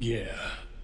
Yeah.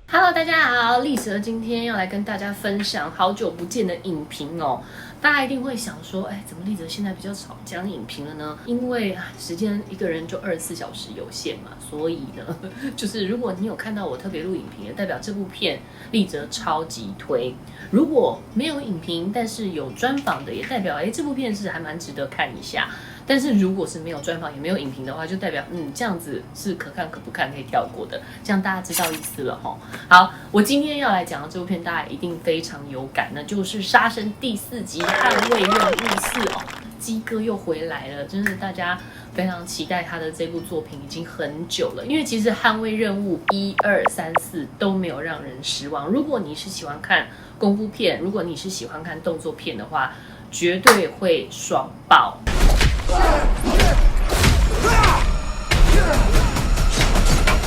Hello，大家好，丽蛇今天要来跟大家分享好久不见的影评哦。大家一定会想说，怎么丽蛇现在比较少讲影评了呢？因为时间一个人就24小时有限嘛，所以呢，就是如果你有看到我特别录影评，也代表这部片丽蛇超级推；如果没有影评，但是有专访的，也代表这部片是还蛮值得看一下。但是如果是没有专访也没有影评的话，就代表这样子是可看可不看，可以跳过的，这样大家知道意思了齁。好，我今天要来讲的这部片，大家一定非常有感，那就是《杀生》第4集《捍卫任务4》哦，鸡哥又回来了，真是大家非常期待他的这部作品已经很久了，因为其实《捍卫任务》1、2、3、4都没有让人失望。如果你是喜欢看功夫片，如果你是喜欢看动作片的话，绝对会爽爆。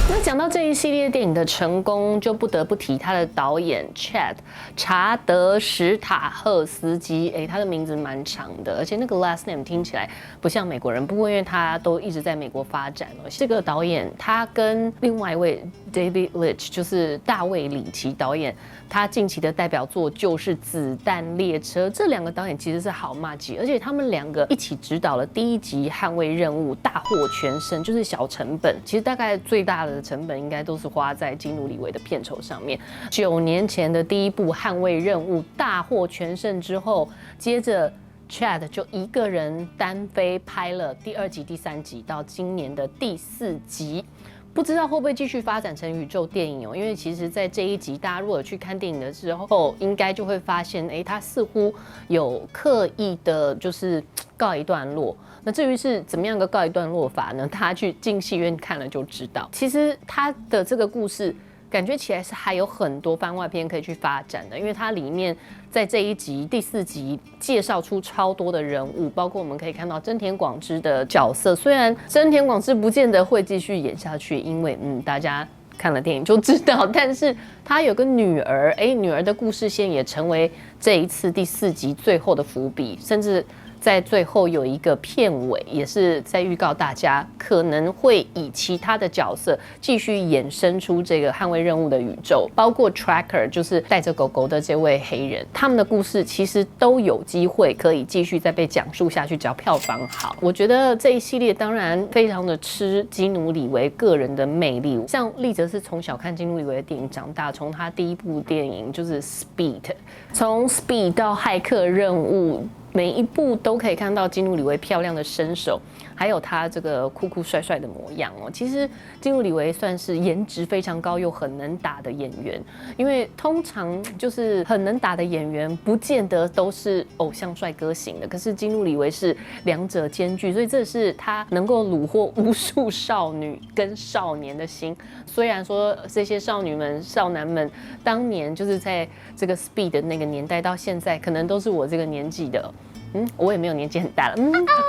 那讲到这一系列电影的成功，就不得不提他的导演查德·史塔赫斯基。他的名字蛮长的，而且那个 last name 听起来不像美国人。不过因为他都一直在美国发展了，这个导演他跟另外一位 David Leitch， 就是大卫·里奇导演，他近期的代表作就是《子弹列车》。这两个导演其实是好麻吉，而且他们两个一起执导了第1集《捍卫任务》，大获全胜，就是小成本。其实大概最大的成本应该都是花在基努里维的片酬上面。9年前的第一部《捍卫任务》大获全胜之后，接着 Chad 就一个人单飞拍了第2集、第3集，到今年的第4集。不知道会不会继续发展成宇宙电影哦？因为其实，在这一集，大家如果去看电影的时候，应该就会发现，他似乎有刻意的，就是告一段落。那至于是怎么样个告一段落法呢？大家去进戏院看了就知道。其实他的这个故事，感觉起来是还有很多番外篇可以去发展的，因为它里面在这一集第4集介绍出超多的人物，包括我们可以看到真田广之的角色。虽然真田广之不见得会继续演下去，因为大家看了电影就知道，但是他有个女儿，女儿的故事线也成为这一次第4集最后的伏笔，甚至在最后有一个片尾，也是在预告大家可能会以其他的角色继续衍生出这个捍卫任务的宇宙，包括 Tracker 就是带着狗狗的这位黑人，他们的故事其实都有机会可以继续再被讲述下去，只要票房好。我觉得这一系列当然非常的吃基努里维个人的魅力，像丽泽是从小看基努里维的电影长大，从他第一部电影就是 Speed， 从 Speed 到骇客任务，每一部都可以看到基努里维漂亮的身手，还有他这个酷酷帅帅的模样哦。其实基努里维算是颜值非常高又很能打的演员，因为通常就是很能打的演员，不见得都是偶像帅哥型的，可是基努里维是两者兼具，所以这是他能够虏获无数少女跟少年的心。虽然说这些少女们、少男们当年就是在这个 Speed 的那个年代，到现在可能都是我这个年纪的。我也没有年纪很大了，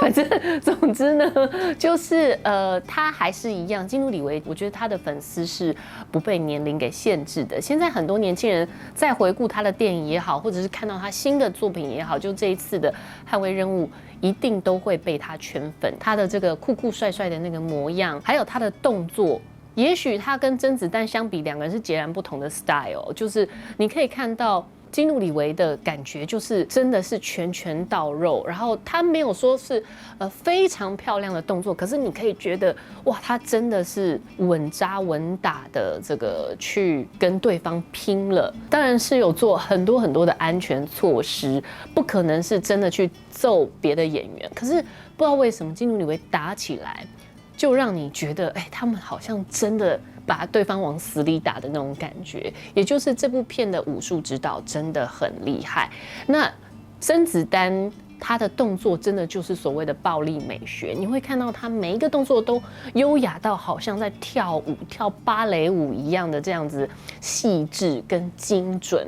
反正总之呢，就是他还是一样，基努里维，我觉得他的粉丝是不被年龄给限制的。现在很多年轻人在回顾他的电影也好，或者是看到他新的作品也好，就这一次的《捍卫任务》，一定都会被他圈粉。他的这个酷酷帅帅的那个模样，还有他的动作。也许他跟甄子丹相比，两个人是截然不同的 style， 就是你可以看到基努里维的感觉就是真的是拳拳到肉，然后他没有说是非常漂亮的动作，可是你可以觉得哇，他真的是稳扎稳打的这个去跟对方拼了。当然是有做很多很多的安全措施，不可能是真的去揍别的演员。可是不知道为什么基努里维打起来，就让你觉得他们好像真的把对方往死里打的那种感觉，也就是这部片的武术指导真的很厉害。那甄子丹他的动作真的就是所谓的暴力美学，你会看到他每一个动作都优雅到好像在跳舞、跳芭蕾舞一样的这样子细致跟精准。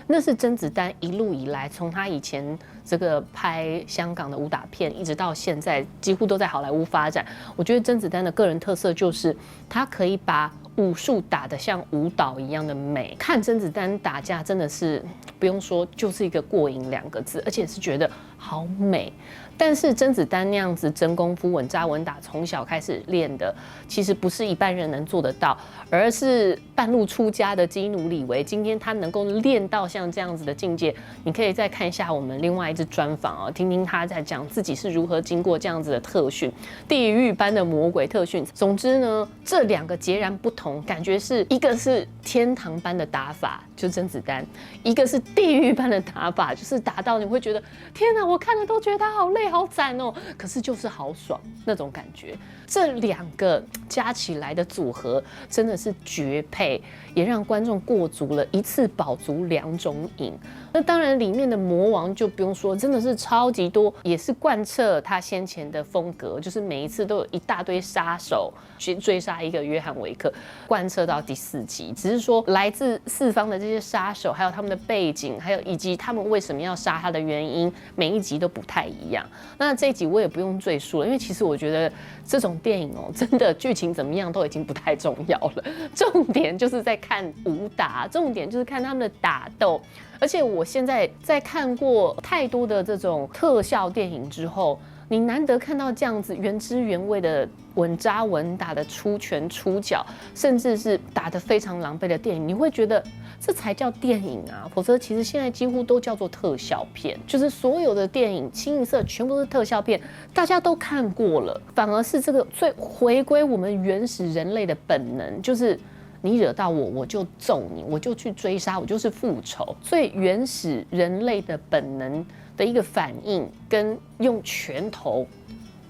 那是甄子丹一路以来，从他以前这个拍香港的武打片，一直到现在几乎都在好莱坞发展。我觉得甄子丹的个人特色就是他可以把武术打得像舞蹈一样的美。看甄子丹打架真的是不用说，就是一个过瘾2个字，而且是觉得好美。但是甄子丹那样子真功夫稳扎稳打，从小开始练的，其实不是一般人能做得到，而是半路出家的基努里维，今天他能够练到像这样子的境界，你可以再看一下我们另外一支专访啊，听听他在讲自己是如何经过这样子的特训，地狱般的魔鬼特训。总之呢，这两个截然不同，感觉是一个是天堂般的打法，就甄子丹，一个是地狱般的打法，就是打到你会觉得天哪，我看了都觉得他好累好惨哦，可是就是好爽那种感觉。这两个加起来的组合真的是绝配，也让观众过足了一次饱足两种瘾。那当然里面的魔王就不用说，真的是超级多，也是贯彻他先前的风格，就是每一次都有一大堆杀手去追杀一个约翰维克，贯彻到第4集。只是说来自四方的这些杀手，还有他们的背景，还有以及他们为什么要杀他的原因，每一集都不太一样。那这一集我也不用赘述了，因为其实我觉得这种电影哦，真的剧情怎么样都已经不太重要了，重点就是在看武打，重点就是看他们的打斗。而且我现在在看过太多的这种特效电影之后，你难得看到这样子原汁原味的稳扎稳打的出拳出脚，甚至是打得非常狼狈的电影，你会觉得这才叫电影啊！否则其实现在几乎都叫做特效片，就是所有的电影清一色全部都是特效片，大家都看过了，反而是这个最回归我们原始人类的本能，就是你惹到我，我就揍你，我就去追杀，我就是复仇。所以原始人类的本能的一个反应，跟用拳头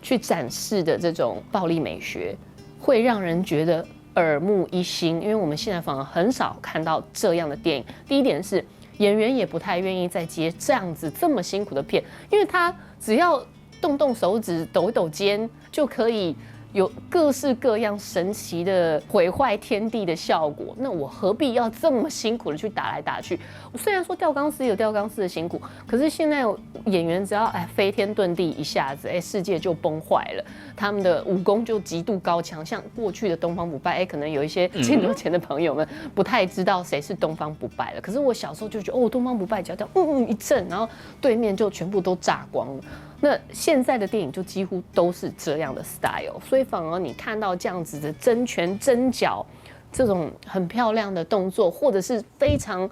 去展示的这种暴力美学，会让人觉得耳目一新。因为我们现在反而很少看到这样的电影。第一点是演员也不太愿意再接这样子这么辛苦的片，因为他只要动动手指、抖一抖肩就可以有各式各样神奇的毁坏天地的效果，那我何必要这么辛苦的去打来打去？虽然说吊钢丝有吊钢丝的辛苦，可是现在演员只要飞天遁地一下子，世界就崩坏了，他们的武功就极度高强。像过去的东方不败，可能有一些镜头前的朋友们不太知道谁是东方不败了。可是我小时候就觉得，哦，东方不败只要这样一震，然后对面就全部都炸光了。那现在的电影就几乎都是这样的 style， 所以反而你看到这样子的真拳真脚，这种很漂亮的动作，或者是非常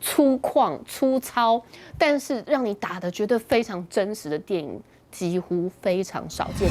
粗犷粗糙，但是让你打得觉得非常真实的电影，几乎非常少见。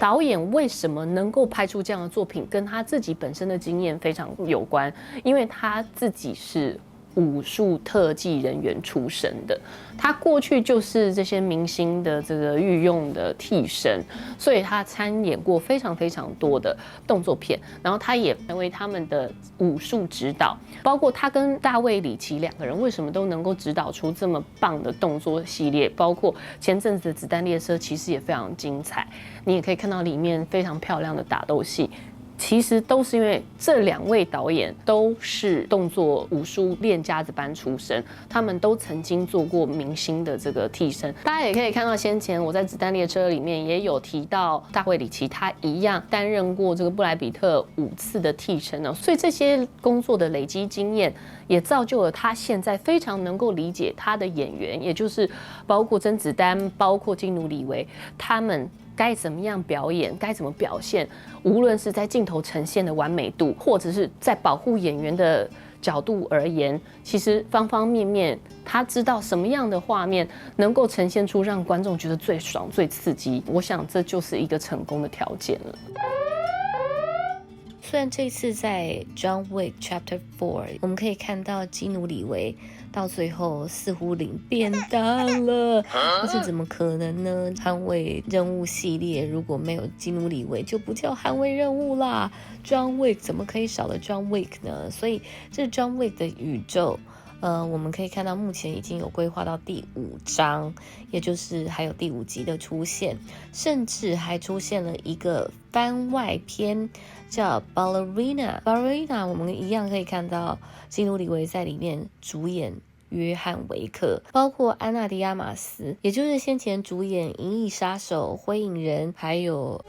导演为什么能够拍出这样的作品，跟他自己本身的经验非常有关，因为他自己是武术特技人员出身的，他过去就是这些明星的这个御用的替身，所以他参演过非常非常多的动作片，然后他也成为他们的武术指导，包括他跟大卫李奇两个人为什么都能够指导出这么棒的动作系列，包括前阵子的子弹列车其实也非常精彩，你也可以看到里面非常漂亮的打斗戏。其实都是因为这两位导演都是动作武术练家子班出身，他们都曾经做过明星的这个替身。大家也可以看到，先前我在《子弹列车》里面也有提到大卫李奇，他一样担任过这个布莱比特5次的替身呢。所以这些工作的累积经验，也造就了他现在非常能够理解他的演员，也就是包括甄子丹、包括基努里维他们该怎么样表演，该怎么表现，无论是在镜头呈现的完美度，或者是在保护演员的角度而言，其实方方面面，他知道什么样的画面能够呈现出让观众觉得最爽、最刺激。我想这就是一个成功的条件了。虽然这次在 John Wick Chapter 4， 我们可以看到基努里维到最后似乎领便当了，但是怎么可能呢？捍卫任务系列如果没有基努里维，就不叫捍卫任务啦。John Wick 怎么可以少了 John Wick 呢？所以这 John Wick 的宇宙我们可以看到目前已经有规划到第5章，也就是还有第5集的出现，甚至还出现了一个番外篇叫 Ballerina。我们一样可以看到基努里维在里面主演约翰维克，包括安娜迪亚马斯，也就是先前主演《银翼杀手》、《灰影人》，还有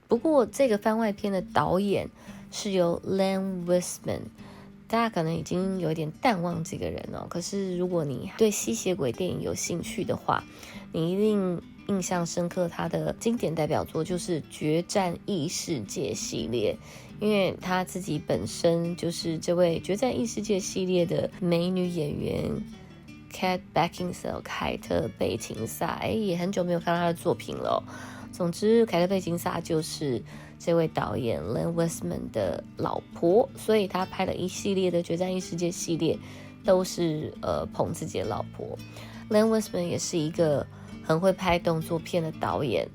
不过这个番外篇的导演是由 Len Wiseman， 大家可能已经有点淡忘这个人哦。可是如果你对吸血鬼电影有兴趣的话，你一定印象深刻他的经典代表作就是《决战异世界》系列，因为他自己本身就是这位《决战异世界》系列的美女演员 Kat Beckinsale 凯特贝琴萨，也很久没有看到他的作品了哦。总之，凯特贝金萨就是这位导演 Len Wiseman 的老婆，所以他拍了一系列的《决战异世界》系列，都是捧自己的老婆。Len Wiseman 也是一个很会拍动作片的导演，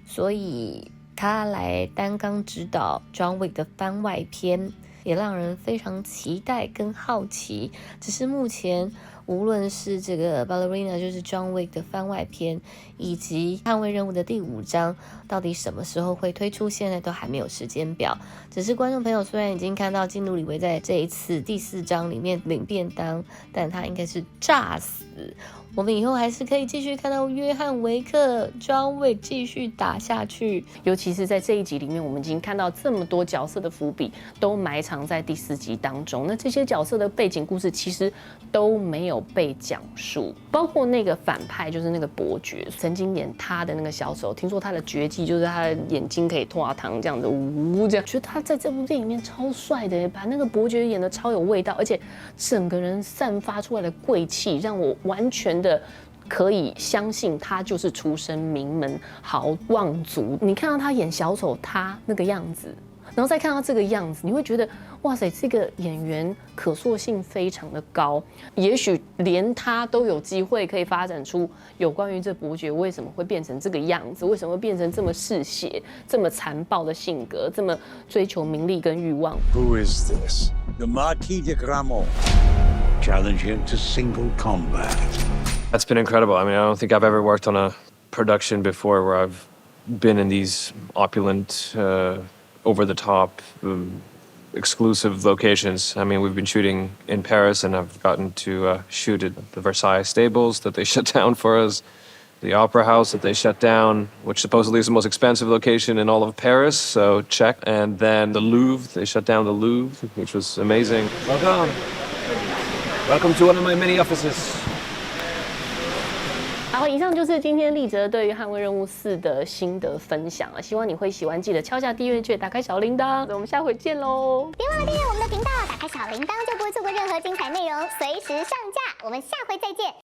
所以他来担纲指导 John Wick 的番外篇，也让人非常期待跟好奇。只是目前无论是这个 Ballerina 就是 John Wick 的番外篇，以及捍卫任务的第5章，到底什么时候会推出，现在都还没有时间表。只是观众朋友虽然已经看到基努里维在这一次第4章里面领便当，但他应该是炸死。我们以后还是可以继续看到约翰维克 John Wick 继续打下去，尤其是在这一集里面，我们已经看到这么多角色的伏笔都埋藏在第4集当中。那这些角色的背景故事其实都没有被讲述，包括那个反派就是那个伯爵，曾经演他的那个小丑，听说他的绝技就是他的眼睛可以脱糖这样子，这样，觉得他在这部电影里面超帅的，把那个伯爵演得超有味道，而且整个人散发出来的贵气，让我完全的可以相信他就是出身名门豪望族。你看到他演小丑，他那个样子，然后再看到这个样子，你会觉得哇塞，这个演员可塑性非常的高，也许连他都有机会可以发展出有关于这伯爵为什么会变成这个样子，为什么会变成这么嗜血、这么残暴的性格，这么追求名利跟欲望。Who is this? The Marquis de Gramont. Challenge him to single combat. That's been incredible. I mean, I don't think I've ever worked on a production before where I've been in these opulent, over-the-top, exclusive locations. I mean, we've been shooting in Paris, and I've gotten to shoot at the Versailles stables that they shut down for us, the Opera House that they shut down, which supposedly is the most expensive location in all of Paris, so check. And then the Louvre, they shut down the Louvre, which was amazing. Welcome. Welcome to one of my many offices. 好，以上就是今天立喆对于《捍卫任务4》的心得分享啊，希望你会喜欢，记得敲下订阅键，打开小铃铛，我们下回见喽！别忘了订阅我们的频道，打开小铃铛就不会错过任何精彩内容，随时上架。我们下回再见。